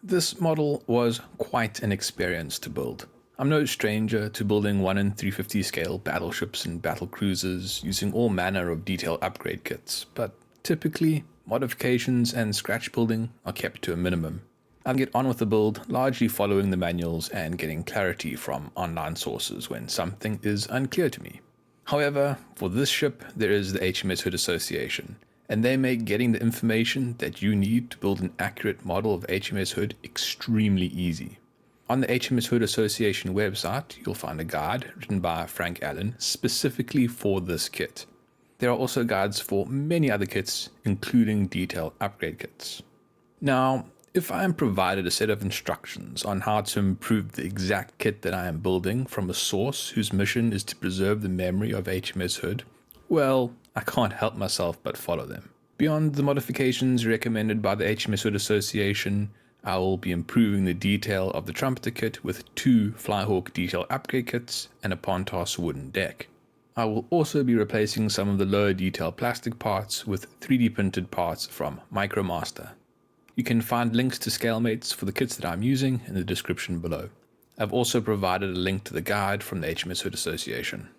This model was quite an experience to build. I'm no stranger to building 1 in 350 scale battleships and battle cruisers using all manner of detail upgrade kits, but typically modifications and scratch building are kept to a minimum. I'll get on with the build, largely following the manuals and getting clarity from online sources when something is unclear to me. However, for this ship there is the HMS Hood Association, and they make getting the information that you need to build an accurate model of HMS Hood extremely easy. On the HMS Hood Association website, you'll find a guide written by Frank Allen specifically for this kit. There are also guides for many other kits, including detail upgrade kits. Now, if I am provided a set of instructions on how to improve the exact kit that I am building from a source whose mission is to preserve the memory of HMS Hood, well, I can't help myself but follow them. Beyond the modifications recommended by the HMS Hood Association, I will be improving the detail of the Trumpeter kit with 2 FlyHawk detail upgrade kits and a Pontos wooden deck. I will also be replacing some of the lower detail plastic parts with 3D printed parts from Micromaster. You can find links to scalemates for the kits that I'm using in the description below. I've also provided a link to the guide from the HMS Hood Association.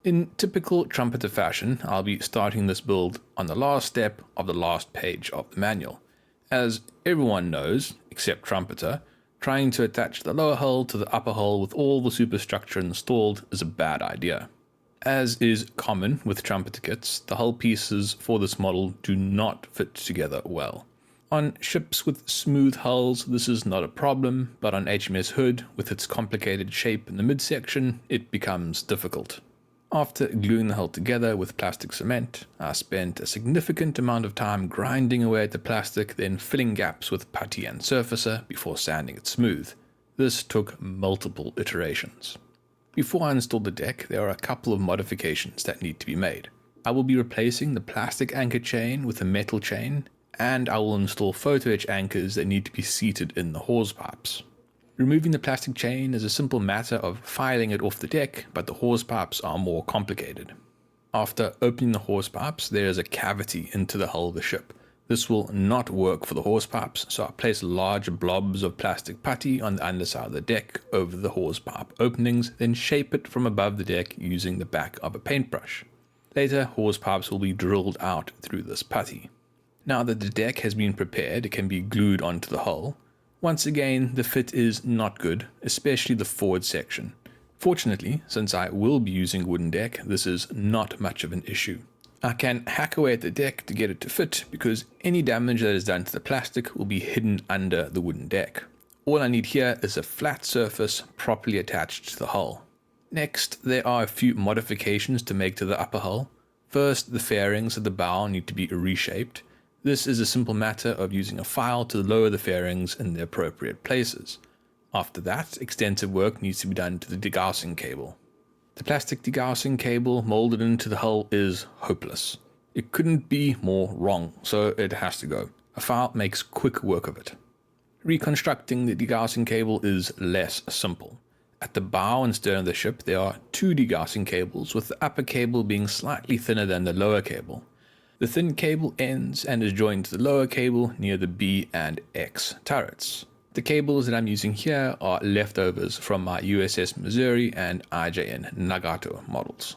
In typical Trumpeter fashion, I'll be starting this build on the last step of the last page of the manual. As everyone knows, except Trumpeter, trying to attach the lower hull to the upper hull with all the superstructure installed is a bad idea. As is common with Trumpeter kits, the hull pieces for this model do not fit together well. On ships with smooth hulls this is not a problem, but on HMS Hood, with its complicated shape in the midsection, it becomes difficult. After gluing the hull together with plastic cement, I spent a significant amount of time grinding away at the plastic, then filling gaps with putty and surfacer before sanding it smooth. This took multiple iterations. Before I install the deck, there are a couple of modifications that need to be made. I will be replacing the plastic anchor chain with a metal chain, and I will install photo etch anchors that need to be seated in the hawse pipes. Removing the plastic chain is a simple matter of filing it off the deck, but the hawse pipes are more complicated. After opening the hawse pipes, there is a cavity into the hull of the ship. This will not work for the hawse pipes, so I place large blobs of plastic putty on the underside of the deck over the hawse pipe openings, then shape it from above the deck using the back of a paintbrush. Later, hawse pipes will be drilled out through this putty. Now that the deck has been prepared, it can be glued onto the hull. Once again, the fit is not good, especially the forward section. Fortunately, since I will be using wooden deck, this is not much of an issue. I can hack away at the deck to get it to fit because any damage that is done to the plastic will be hidden under the wooden deck. All I need here is a flat surface properly attached to the hull. Next, there are a few modifications to make to the upper hull. First, the fairings at the bow need to be reshaped. This is a simple matter of using a file to lower the fairings in the appropriate places. After that, extensive work needs to be done to the degaussing cable. The plastic degaussing cable molded into the hull is hopeless. It couldn't be more wrong, so it has to go. A file makes quick work of it. Reconstructing the degaussing cable is less simple. At the bow and stern of the ship there are 2 degaussing cables, with the upper cable being slightly thinner than the lower cable. The thin cable ends and is joined to the lower cable near the B and X turrets. The cables that I'm using here are leftovers from my USS Missouri and IJN Nagato models.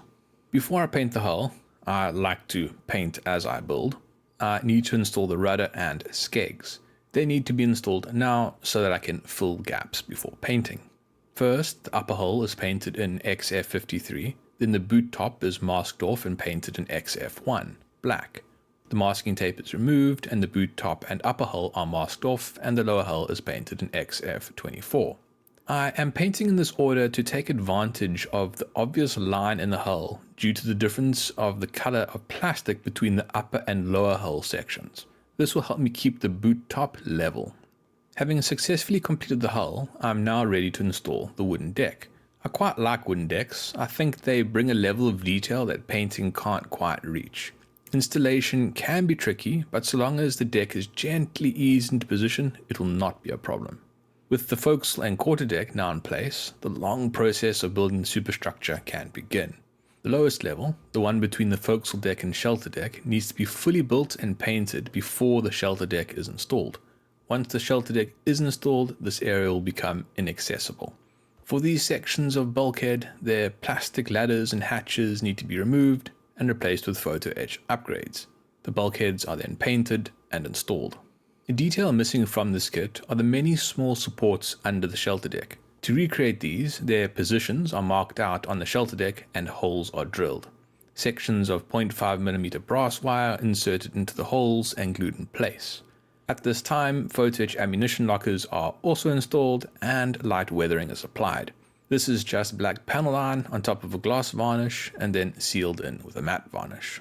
Before I paint the hull, I like to paint as I build, I need to install the rudder and skegs. They need to be installed now so that I can fill gaps before painting. First, the upper hull is painted in XF53, then the boot top is masked off and painted in XF1. Black. The masking tape is removed and the boot top and upper hull are masked off and the lower hull is painted in XF24. I am painting in this order to take advantage of the obvious line in the hull due to the difference of the color of plastic between the upper and lower hull sections. This will help me keep the boot top level. Having successfully completed the hull, I'm now ready to install the wooden deck. I quite like wooden decks. I think they bring a level of detail that painting can't quite reach. Installation can be tricky, but so long as the deck is gently eased into position, it will not be a problem. With the forecastle and quarterdeck now in place, the long process of building the superstructure can begin. The lowest level, the one between the forecastle deck and shelter deck, needs to be fully built and painted before the shelter deck is installed. Once the shelter deck is installed, this area will become inaccessible. For these sections of bulkhead, their plastic ladders and hatches need to be removed and replaced with photo etch upgrades. The bulkheads are then painted and installed. A detail missing from this kit are the many small supports under the shelter deck. To recreate these, their positions are marked out on the shelter deck and holes are drilled. Sections of 0.5mm brass wire inserted into the holes and glued in place. At this time, photo etch ammunition lockers are also installed and light weathering is applied. This is just black panel line on top of a gloss varnish and then sealed in with a matte varnish.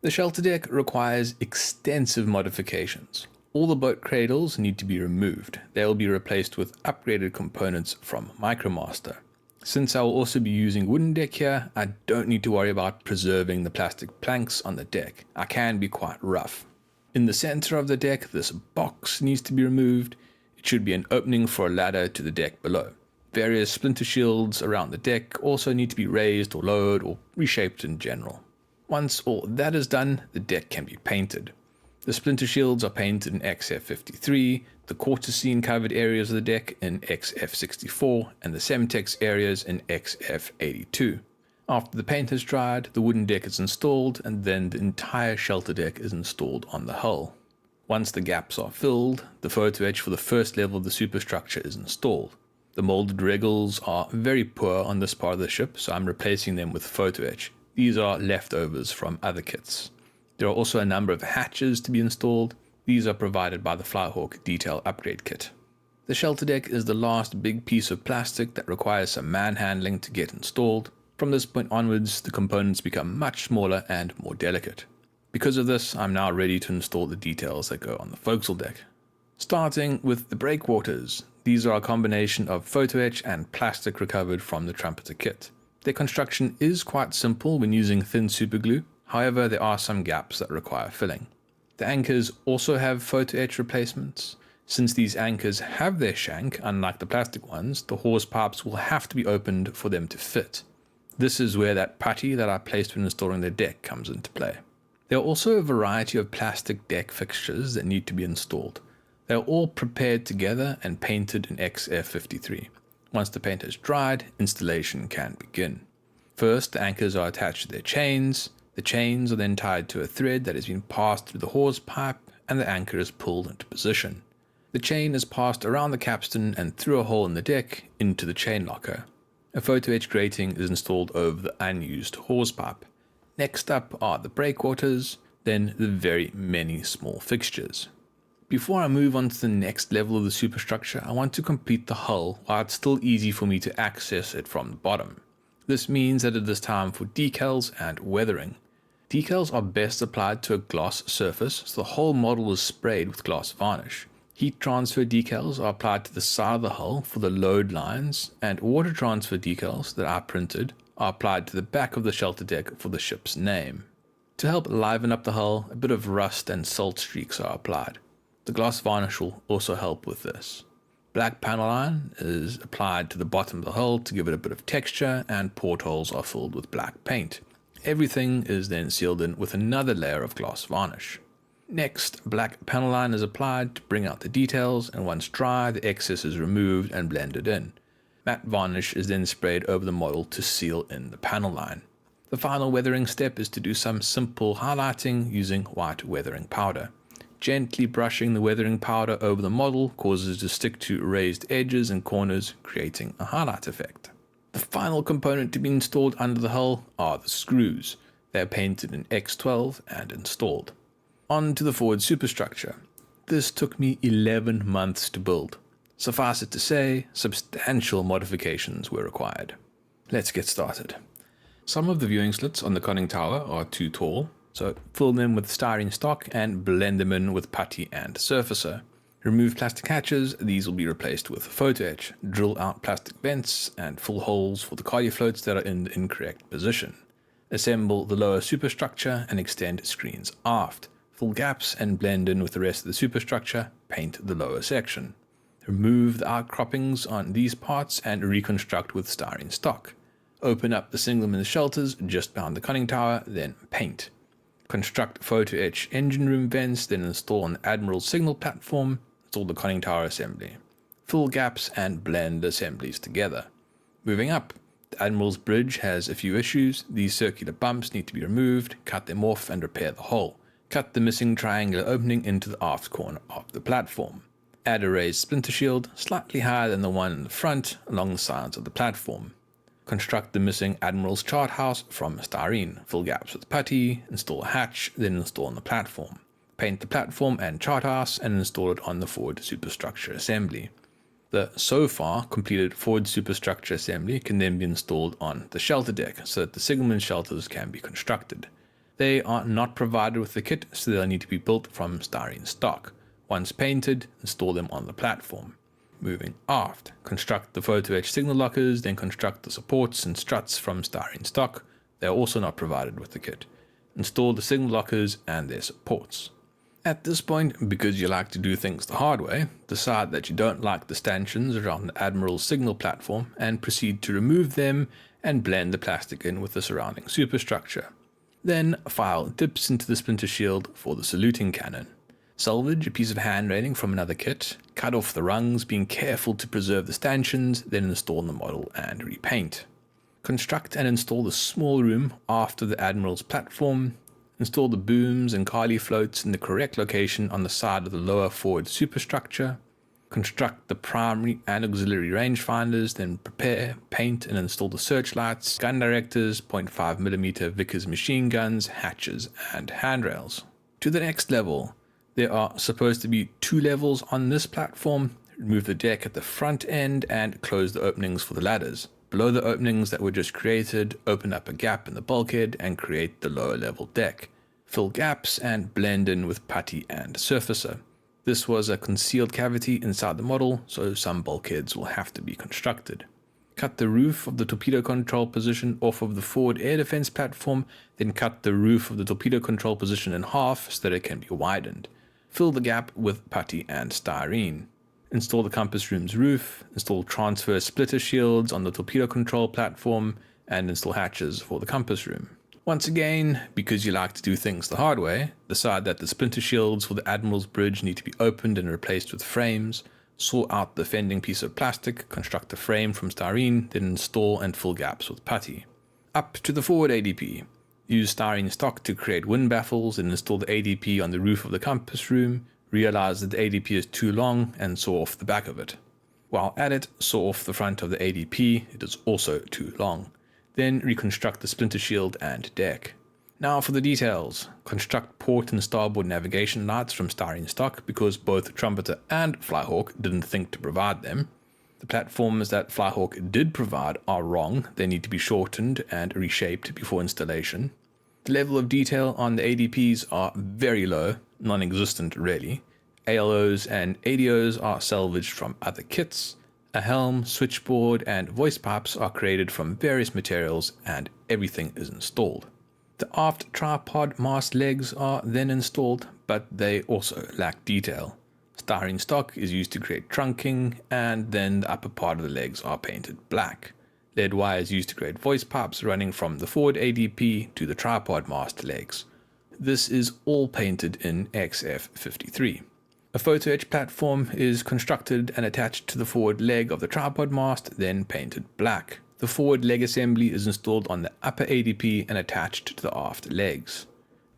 The shelter deck requires extensive modifications. All the boat cradles need to be removed. They will be replaced with upgraded components from MicroMaster. Since I will also be using wooden deck here, I don't need to worry about preserving the plastic planks on the deck. I can be quite rough. In the center of the deck, this box needs to be removed. It should be an opening for a ladder to the deck below. Various splinter shields around the deck also need to be raised or lowered or reshaped in general. Once all that is done, the deck can be painted. The splinter shields are painted in XF53, the quarter-scene covered areas of the deck in XF64, and the Semtex areas in XF82. After the paint has dried, the wooden deck is installed, and then the entire shelter deck is installed on the hull. Once the gaps are filled, the photo etch for the first level of the superstructure is installed. The molded regals are very poor on this part of the ship, so I'm replacing them with photo etch. These are leftovers from other kits. There are also a number of hatches to be installed. These are provided by the FlyHawk detail upgrade kit. The shelter deck is the last big piece of plastic that requires some manhandling to get installed. From this point onwards, the components become much smaller and more delicate. Because of this, I'm now ready to install the details that go on the forecastle deck. Starting with the breakwaters. These are a combination of photo etch and plastic recovered from the Trumpeter kit. Their construction is quite simple when using thin superglue. However, there are some gaps that require filling. The anchors also have photo etch replacements. Since these anchors have their shank, unlike the plastic ones, the hawse pipes will have to be opened for them to fit. This is where that putty that I placed when installing the deck comes into play. There are also a variety of plastic deck fixtures that need to be installed. They are all prepared together and painted in XF53. Once the paint has dried, installation can begin. First, the anchors are attached to their chains. The chains are then tied to a thread that has been passed through the hawse pipe, and the anchor is pulled into position. The chain is passed around the capstan and through a hole in the deck into the chain locker. A photo etch grating is installed over the unused hawse pipe. Next up are the breakwaters, then the very many small fixtures. Before I move on to the next level of the superstructure, I want to complete the hull while it's still easy for me to access it from the bottom. This means that it is time for decals and weathering. Decals are best applied to a gloss surface, so the whole model is sprayed with gloss varnish. Heat transfer decals are applied to the side of the hull for the load lines, and water transfer decals that I printed are applied to the back of the shelter deck for the ship's name. To help liven up the hull, a bit of rust and salt streaks are applied. The gloss varnish will also help with this. Black panel line is applied to the bottom of the hull to give it a bit of texture, and portholes are filled with black paint. Everything is then sealed in with another layer of gloss varnish. Next, black panel line is applied to bring out the details, and once dry, the excess is removed and blended in. Matte varnish is then sprayed over the model to seal in the panel line. The final weathering step is to do some simple highlighting using white weathering powder. Gently brushing the weathering powder over the model causes it to stick to raised edges and corners, creating a highlight effect. The final component to be installed under the hull are the screws. They are painted in X12 and installed. On to the forward superstructure. This took me 11 months to build. Suffice it to say, substantial modifications were required. Let's get started. Some of the viewing slits on the conning tower are too tall, so fill them with styrene stock and blend them in with putty and surfacer. Remove plastic hatches, these will be replaced with photo etch. Drill out plastic vents and fill holes for the cardio floats that are in the incorrect position. Assemble the lower superstructure and extend screens aft. Fill gaps and blend in with the rest of the superstructure, paint the lower section. Remove the outcroppings on these parts and reconstruct with styrene stock. Open up the single-min shelters just behind the conning tower, then paint. Construct photo etch engine room vents, then install an Admiral signal platform. install the conning tower assembly. Fill gaps and blend assemblies together. Moving up, the Admiral's bridge has a few issues. These circular bumps need to be removed, cut them off and repair the hole. Cut the missing triangular opening into the aft corner of the platform. Add a raised splinter shield, slightly higher than the one in the front, along the sides of the platform. Construct the missing Admiral's chart house from styrene. Fill gaps with putty, install a hatch, then install on the platform. Paint the platform and chart house and install it on the forward superstructure assembly. The so far completed forward superstructure assembly can then be installed on the shelter deck so that the signalman shelters can be constructed. They are not provided with the kit, so they'll need to be built from styrene stock. Once painted, install them on the platform. Moving aft, construct the photo etch signal lockers, then construct the supports and struts from styrene stock. They are also not provided with the kit. Install the signal lockers and their supports. At this point, because you like to do things the hard way, decide that you don't like the stanchions around the Admiral's signal platform and proceed to remove them and blend the plastic in with the surrounding superstructure. Then file dips into the splinter shield for the saluting cannon. Salvage a piece of hand railing from another kit, cut off the rungs, being careful to preserve the stanchions, then install the model and repaint. Construct and install the small room after the Admiral's platform. Install the booms and Kali floats in the correct location on the side of the lower forward superstructure. Construct the primary and auxiliary rangefinders, then prepare, paint and install the searchlights, gun directors, 0.5mm Vickers machine guns, hatches and handrails. To the next level. There are supposed to be 2 levels on this platform. Remove the deck at the front end and close the openings for the ladders. Below the openings that were just created, open up a gap in the bulkhead and create the lower level deck. Fill gaps and blend in with putty and surfacer. This was a concealed cavity inside the model, so some bulkheads will have to be constructed. Cut the roof of the torpedo control position off of the forward air defense platform, then cut the roof of the torpedo control position in half so that it can be widened. Fill the gap with putty and styrene. Install the compass room's roof, install transfer splitter shields on the torpedo control platform, and install hatches for the compass room. Once again, because you like to do things the hard way, decide that the splinter shields for the Admiral's bridge need to be opened and replaced with frames. Saw out the fending piece of plastic, construct a frame from styrene, then install and fill gaps with putty. Up to the forward ADP. Use styrene stock to create wind baffles and install the ADP on the roof of the compass room. Realize that the ADP is too long and saw off the back of it. While at it, saw off the front of the ADP, it is also too long. Then reconstruct the splinter shield and deck. Now for the details. Construct port and starboard navigation lights from styrene stock because both Trumpeter and FlyHawk didn't think to provide them. The platforms that FlyHawk did provide are wrong. They need to be shortened and reshaped before installation. The level of detail on the ADPs are very low, non-existent really. ALOs and ADOs are salvaged from other kits. A helm, switchboard and voice pipes are created from various materials and everything is installed. The aft tripod mast legs are then installed, but they also lack detail. Styrene stock is used to create trunking, and then the upper part of the legs are painted black. Lead wire is used to create voice pipes running from the forward ADP to the tripod mast legs. This is all painted in XF53. A photo etch platform is constructed and attached to the forward leg of the tripod mast, then painted black. The forward leg assembly is installed on the upper ADP and attached to the aft legs.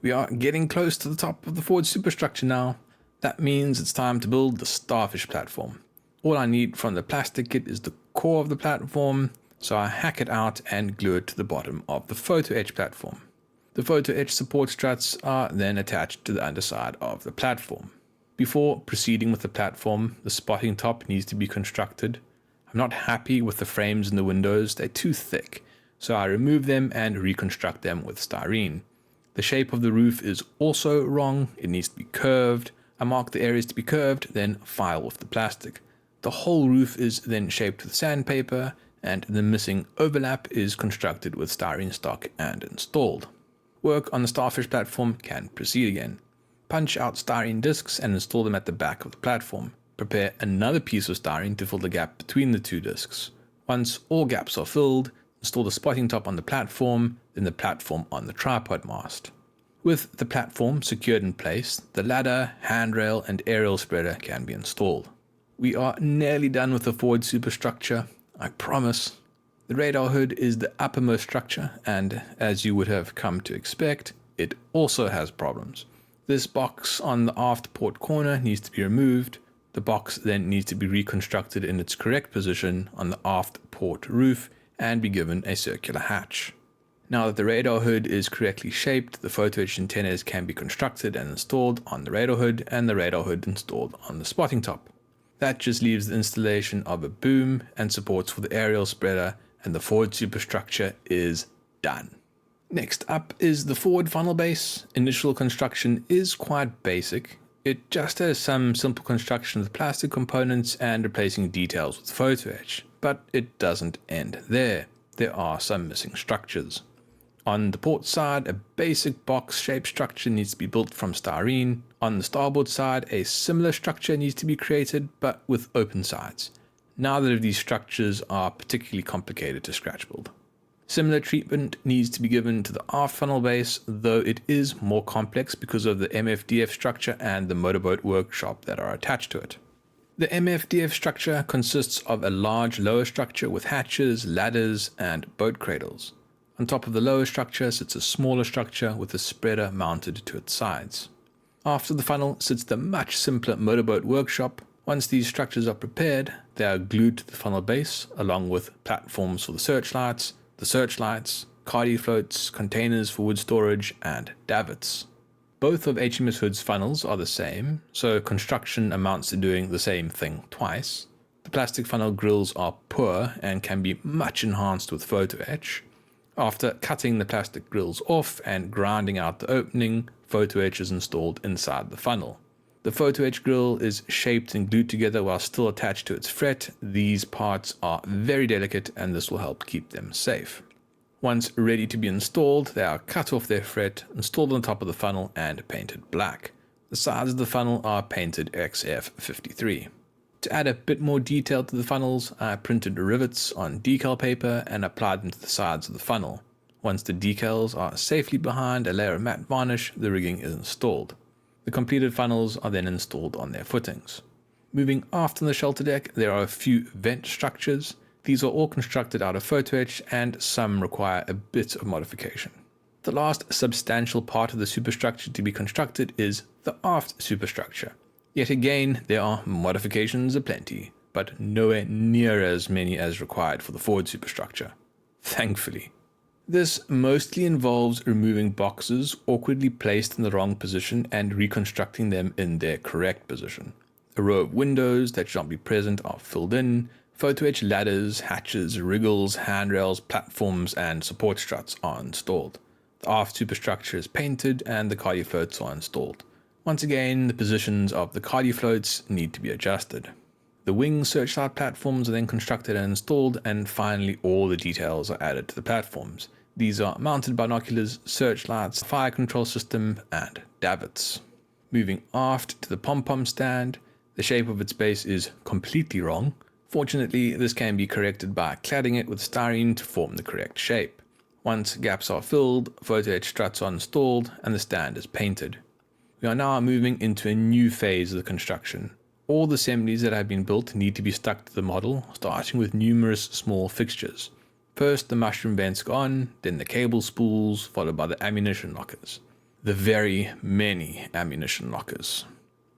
We are getting close to the top of the forward superstructure now. That means it's time to build the starfish platform. All I need from the plastic kit is the core of the platform, so I hack it out and glue it to the bottom of the photo etch platform. The photo etch support struts are then attached to the underside of the platform. Before proceeding with the platform, the spotting top needs to be constructed. I'm not happy with the frames in the windows, they're too thick, so I remove them and reconstruct them with styrene. The shape of the roof is also wrong, it needs to be curved. I mark the areas to be curved, then file with the plastic. The whole roof is then shaped with sandpaper, and the missing overlap is constructed with styrene stock and installed. Work on the starfish platform can proceed again. Punch out styrene discs and install them at the back of the platform. Prepare another piece of styrene to fill the gap between the two discs. Once all gaps are filled, install the spotting top on the platform, then the platform on the tripod mast. With the platform secured in place, the ladder, handrail and aerial spreader can be installed. We are nearly done with the forward superstructure, I promise. The radar hood is the uppermost structure, and as you would have come to expect, it also has problems. This box on the aft port corner needs to be removed. The box then needs to be reconstructed in its correct position on the aft port roof and be given a circular hatch. Now that the radar hood is correctly shaped, the photo etch antennas can be constructed and installed on the radar hood and the radar hood installed on the spotting top. That just leaves the installation of a boom and supports for the aerial spreader, and the forward superstructure is done. Next up is the forward funnel base. Initial construction is quite basic. It just has some simple construction with plastic components and replacing details with photo etch, but it doesn't end there. There are some missing structures. On the port side, a basic box-shaped structure needs to be built from styrene. On the starboard side, a similar structure needs to be created, but with open sides. Neither of these structures are particularly complicated to scratch build. Similar treatment needs to be given to the aft funnel base, though it is more complex because of the MFDF structure and the motorboat workshop that are attached to it. The MFDF structure consists of a large lower structure with hatches, ladders, and boat cradles. On top of the lower structure sits a smaller structure with a spreader mounted to its sides. After the funnel sits the much simpler motorboat workshop. Once these structures are prepared, they are glued to the funnel base along with platforms for the searchlights, cardi floats, containers for wood storage, and davits. Both of HMS Hood's funnels are the same, so construction amounts to doing the same thing twice. The plastic funnel grills are poor and can be much enhanced with photo etch. After cutting the plastic grills off and grinding out the opening, photo etch is installed inside the funnel. The photo etch grill is shaped and glued together while still attached to its fret. These parts are very delicate and this will help keep them safe. Once ready to be installed, they are cut off their fret, installed on top of the funnel and painted black. The sides of the funnel are painted XF53. To add a bit more detail to the funnels, I printed rivets on decal paper and applied them to the sides of the funnel. Once the decals are safely behind a layer of matte varnish, the rigging is installed. The completed funnels are then installed on their footings. Moving aft on the shelter deck, there are a few vent structures. These are all constructed out of photo etch and some require a bit of modification. The last substantial part of the superstructure to be constructed is the aft superstructure. Yet again, there are modifications aplenty, but nowhere near as many as required for the forward superstructure. Thankfully. This mostly involves removing boxes awkwardly placed in the wrong position and reconstructing them in their correct position. A row of windows that should not be present are filled in. Photo etch ladders, hatches, wriggles, handrails, platforms, and support struts are installed. The aft superstructure is painted and the cardi floats are installed. Once again, the positions of the cardi floats need to be adjusted. The wing searchlight platforms are then constructed and installed, and finally all the details are added to the platforms. These are mounted binoculars, searchlights, fire control system, and davits. Moving aft to the pom-pom stand, the shape of its base is completely wrong. Fortunately, this can be corrected by cladding it with styrene to form the correct shape. Once gaps are filled, photo etch struts are installed, and the stand is painted. We are now moving into a new phase of the construction. All the assemblies that have been built need to be stuck to the model, starting with numerous small fixtures. First, the mushroom vents go on, then the cable spools, followed by the ammunition lockers. The very many ammunition lockers.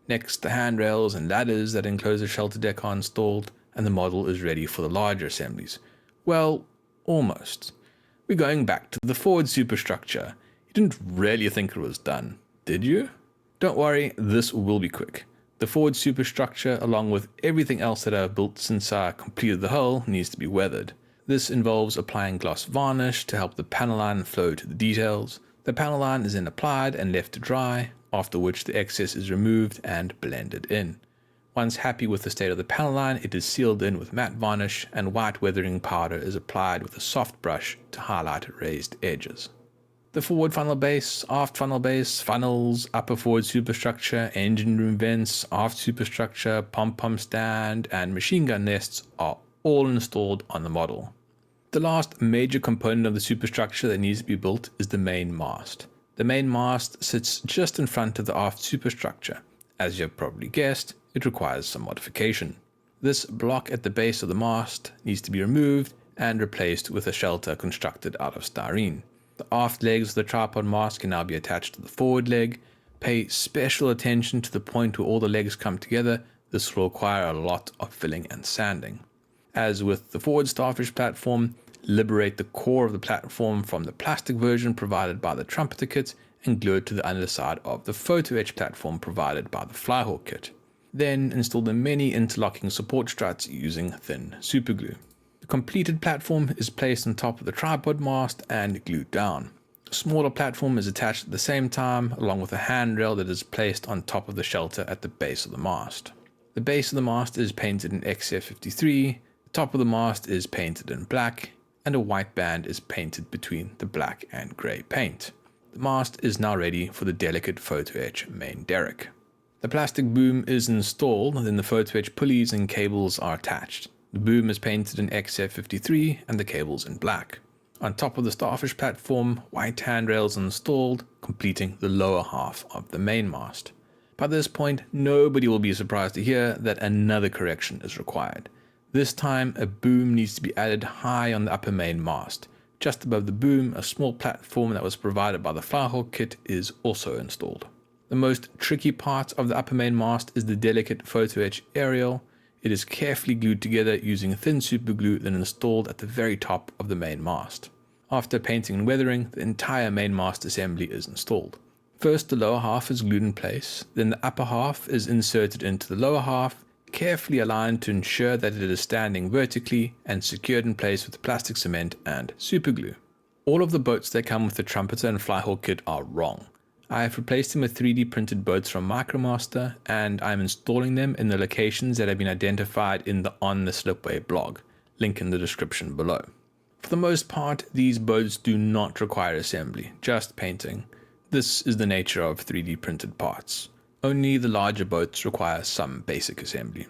Next, the handrails and ladders that enclose the shelter deck are installed, and the model is ready for the larger assemblies. Well, almost. We're going back to the forward superstructure. You didn't really think it was done, did you? Don't worry, this will be quick. The forward superstructure, along with everything else that I've built since I completed the hull, needs to be weathered. This involves applying gloss varnish to help the panel line flow to the details. The panel line is then applied and left to dry, after which the excess is removed and blended in. Once happy with the state of the panel line, it is sealed in with matte varnish and white weathering powder is applied with a soft brush to highlight raised edges. The forward funnel base, aft funnel base, funnels, upper forward superstructure, engine room vents, aft superstructure, pom-pom stand, and machine gun nests are all installed on the model. The last major component of the superstructure that needs to be built is the main mast. The main mast sits just in front of the aft superstructure. As you've probably guessed, it requires some modification. This block at the base of the mast needs to be removed and replaced with a shelter constructed out of styrene. The aft legs of the tripod mast can now be attached to the forward leg. Pay special attention to the point where all the legs come together. This will require a lot of filling and sanding. As with the forward starfish platform, liberate the core of the platform from the plastic version provided by the Trumpeter kit and glue it to the underside of the photo etch platform provided by the FlyHawk kit. Then install the many interlocking support struts using thin superglue. The completed platform is placed on top of the tripod mast and glued down. A smaller platform is attached at the same time, along with a handrail that is placed on top of the shelter at the base of the mast. The base of the mast is painted in XF53, the top of the mast is painted in black, and a white band is painted between the black and grey paint. The mast is now ready for the delicate photo etch main derrick. The plastic boom is installed, then the photo etch pulleys and cables are attached. The boom is painted in XF53 and the cables in black. On top of the starfish platform, white handrails are installed, completing the lower half of the main mast. By this point, nobody will be surprised to hear that another correction is required. This time, a boom needs to be added high on the upper main mast. Just above the boom, a small platform that was provided by the FlyHawk kit is also installed. The most tricky part of the upper main mast is the delicate photo etch aerial. It is carefully glued together using thin superglue then installed at the very top of the main mast. After painting and weathering, the entire main mast assembly is installed. First, the lower half is glued in place, then the upper half is inserted into the lower half, carefully aligned to ensure that it is standing vertically and secured in place with plastic cement and superglue. All of the boats that come with the Trumpeter and FlyHawk kit are wrong. I have replaced them with 3D printed boats from MicroMaster, and I'm installing them in the locations that have been identified in the On the Slipway blog, link in the description below. For the most part, these boats do not require assembly, just painting. This is the nature of 3D printed parts. Only the larger boats require some basic assembly.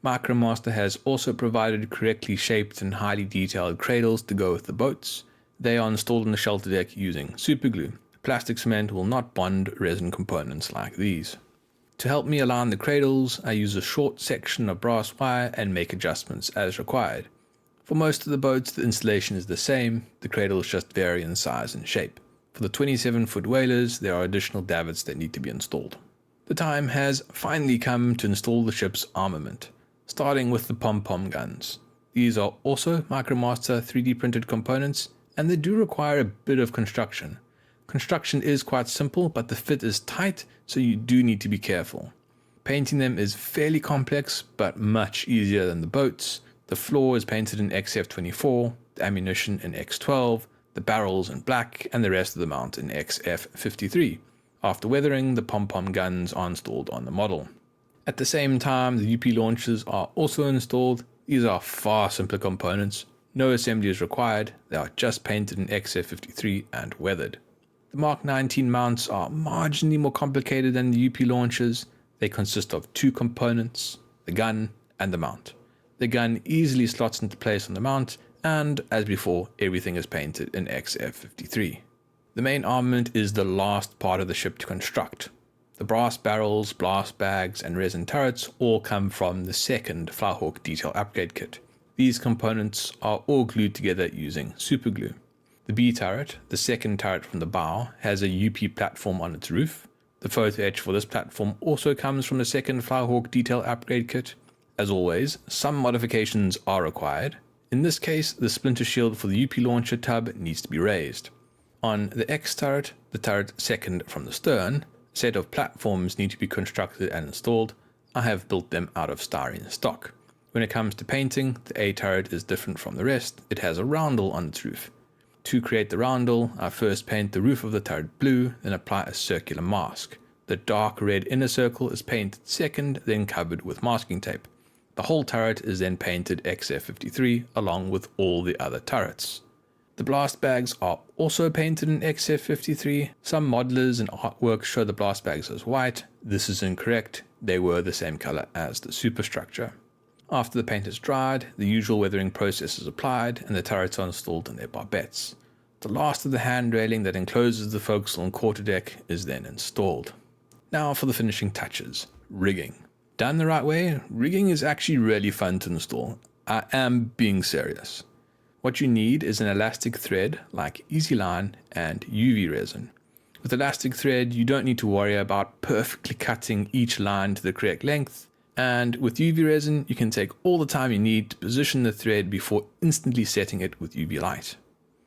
MicroMaster has also provided correctly shaped and highly detailed cradles to go with the boats. They are installed in the shelter deck using superglue. Plastic cement will not bond resin components like these. To help me align the cradles, I use a short section of brass wire and make adjustments as required. For most of the boats, the installation is the same, the cradles just vary in size and shape. For the 27-foot whalers, there are additional davits that need to be installed. The time has finally come to install the ship's armament, starting with the Pom-pom guns. These are also MicroMaster 3D printed components, and they do require a bit of construction. Construction is quite simple, but the fit is tight, so you do need to be careful. Painting them is fairly complex, but much easier than the boats. The floor is painted in XF24, the ammunition in X12, the barrels in black, and the rest of the mount in XF53. After weathering, the pom-pom guns are installed on the model. At the same time, the UP launchers are also installed. These are far simpler components. No assembly is required. They are just painted in XF53 and weathered. The Mark 19 mounts are marginally more complicated than the UP launchers. They consist of two components, the gun and the mount. The gun easily slots into place on the mount, and as before, everything is painted in XF53. The main armament is the last part of the ship to construct. The brass barrels, blast bags, and resin turrets all come from the second FlyHawk detail upgrade kit. These components are all glued together using superglue. The B turret, the second turret from the bow, has a UP platform on its roof. The photo etch for this platform also comes from the second FlyHawk detail upgrade kit. As always, some modifications are required. In this case, the splinter shield for the UP launcher tub needs to be raised. On the X turret, the turret second from the stern, a set of platforms need to be constructed and installed. I have built them out of styrene stock. When it comes to painting, the A turret is different from the rest. It has a roundel on its roof. To create the roundel, I first paint the roof of the turret blue, then apply a circular mask. The dark red inner circle is painted second, then covered with masking tape. The whole turret is then painted XF53 along with all the other turrets. The blast bags are also painted in XF53. Some modelers and artwork show the blast bags as white. This is incorrect. They were the same color as the superstructure. After the paint is dried, the usual weathering process is applied and the turrets are installed in their barbettes. The last of the hand railing that encloses the forecastle and quarterdeck is then installed. Now for the finishing touches, rigging. Done the right way, rigging is actually really fun to install. I am being serious. What you need is an elastic thread like EasyLine and UV resin. With elastic thread, you don't need to worry about perfectly cutting each line to the correct length, and with UV resin, you can take all the time you need to position the thread before instantly setting it with UV light.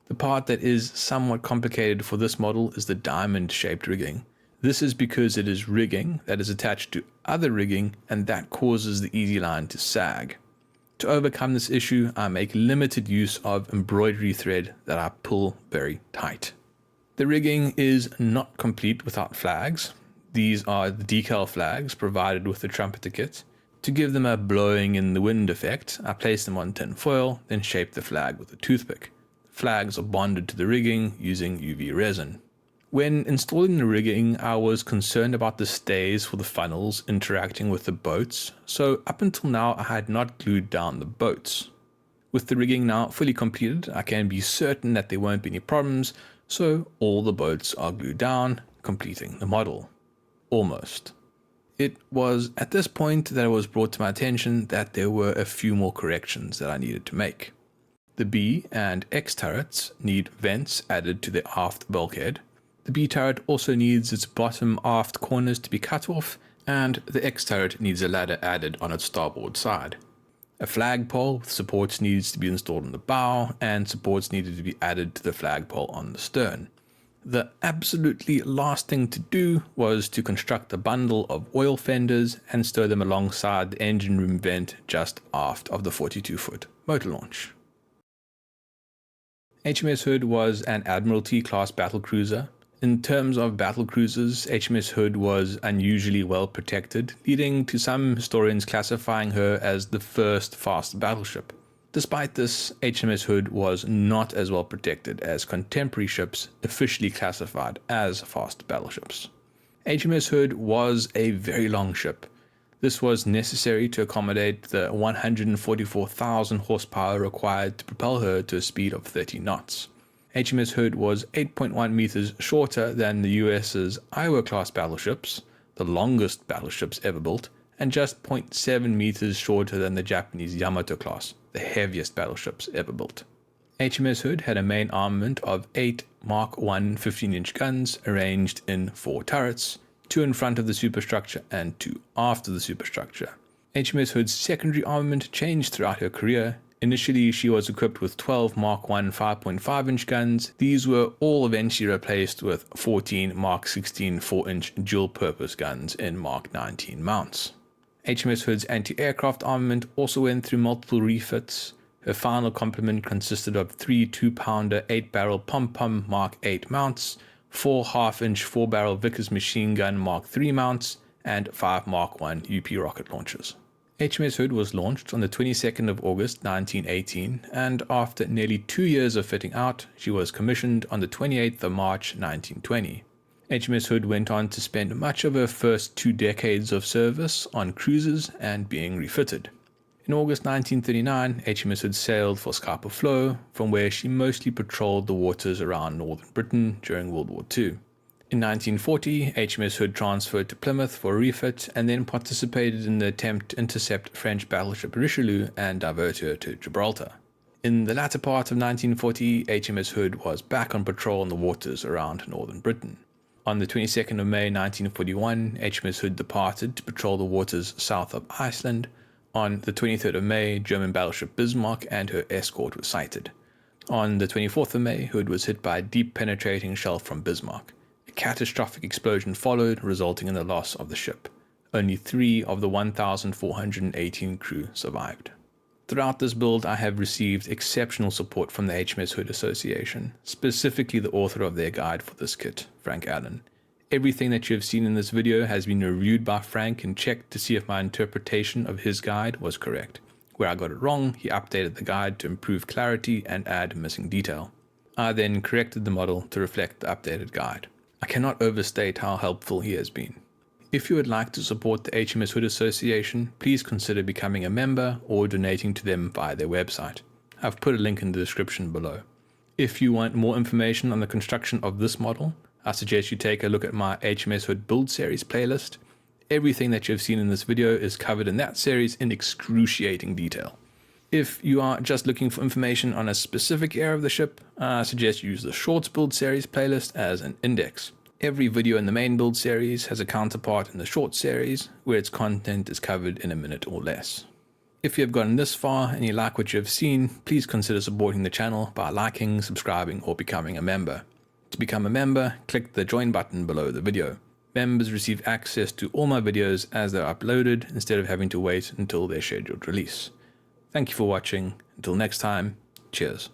The part that is somewhat complicated for this model is the diamond-shaped rigging. This is because it is rigging that is attached to other rigging, and that causes the EasyLine to sag. To overcome this issue, I make limited use of embroidery thread that I pull very tight. The rigging is not complete without flags. These are the decal flags provided with the Trumpeter kit. To give them a blowing in the wind effect, I place them on tin foil, then shape the flag with a toothpick. The flags are bonded to the rigging using UV resin. When installing the rigging, I was concerned about the stays for the funnels interacting with the boats, so up until now I had not glued down the boats. With the rigging now fully completed, I can be certain that there won't be any problems, so all the boats are glued down, completing the model. Almost. It was at this point that it was brought to my attention that there were a few more corrections that I needed to make. The B and X turrets need vents added to the aft bulkhead. The B turret also needs its bottom aft corners to be cut off, and the X turret needs a ladder added on its starboard side. A flagpole with supports needs to be installed on the bow, and supports needed to be added to the flagpole on the stern. The absolutely last thing to do was to construct a bundle of oil fenders and stow them alongside the engine room vent just aft of the 42-foot motor launch. HMS Hood was an Admiralty class battlecruiser. In terms of battlecruisers, HMS Hood was unusually well protected, leading to some historians classifying her as the first fast battleship. Despite this, HMS Hood was not as well protected as contemporary ships officially classified as fast battleships. HMS Hood was a very long ship. This was necessary to accommodate the 144,000 horsepower required to propel her to a speed of 30 knots. HMS Hood was 8.1 meters shorter than the US's Iowa-class battleships, the longest battleships ever built, and just 0.7 meters shorter than the Japanese Yamato-class, the heaviest battleships ever built. HMS Hood had a main armament of 8 Mark I 15-inch guns arranged in 4 turrets, 2 in front of the superstructure and 2 after the superstructure. HMS Hood's secondary armament changed throughout her career. Initially, she was equipped with 12 Mark I 5.5-inch guns. These were all eventually replaced with 14 Mark 16 4-inch dual-purpose guns in Mark 19 mounts. HMS Hood's anti-aircraft armament also went through multiple refits. Her final complement consisted of 3 2-pounder 8-barrel Pom-pom Mark 8 mounts, 4 half-inch 4-barrel Vickers machine gun Mark III mounts, and 5 Mark I UP rocket launchers. HMS Hood was launched on the 22nd of August 1918, and after nearly 2 years of fitting out, she was commissioned on the 28th of March 1920. HMS Hood went on to spend much of her first 2 decades of service on cruises and being refitted. In August 1939, HMS Hood sailed for Scapa Flow, from where she mostly patrolled the waters around northern Britain during World War II. In 1940, HMS Hood transferred to Plymouth for a refit and then participated in the attempt to intercept French battleship Richelieu and divert her to Gibraltar. In the latter part of 1940, HMS Hood was back on patrol in the waters around northern Britain. On the 22nd of May 1941, HMS Hood departed to patrol the waters south of Iceland. On the 23rd of May, German battleship Bismarck and her escort were sighted. On the 24th of May, Hood was hit by a deep penetrating shell from Bismarck. A catastrophic explosion followed, resulting in the loss of the ship. Only 3 of the 1,418 crew survived. Throughout this build, I have received exceptional support from the HMS Hood Association, specifically the author of their guide for this kit, Frank Allen. Everything that you have seen in this video has been reviewed by Frank and checked to see if my interpretation of his guide was correct. Where I got it wrong, he updated the guide to improve clarity and add missing detail. I then corrected the model to reflect the updated guide. I cannot overstate how helpful he has been. If you would like to support the HMS Hood Association, please consider becoming a member or donating to them via their website. I've put a link in the description below. If you want more information on the construction of this model, I suggest you take a look at my HMS Hood Build Series playlist. Everything that you've seen in this video is covered in that series in excruciating detail. If you are just looking for information on a specific area of the ship, I suggest you use the Shorts Build Series playlist as an index. Every video in the main build series has a counterpart in the short series where its content is covered in a minute or less. If you have gotten this far and you like what you have seen, please consider supporting the channel by liking, subscribing, or becoming a member. To become a member, click the join button below the video. Members receive access to all my videos as they're uploaded instead of having to wait until their scheduled release. Thank you for watching. Until next time, cheers.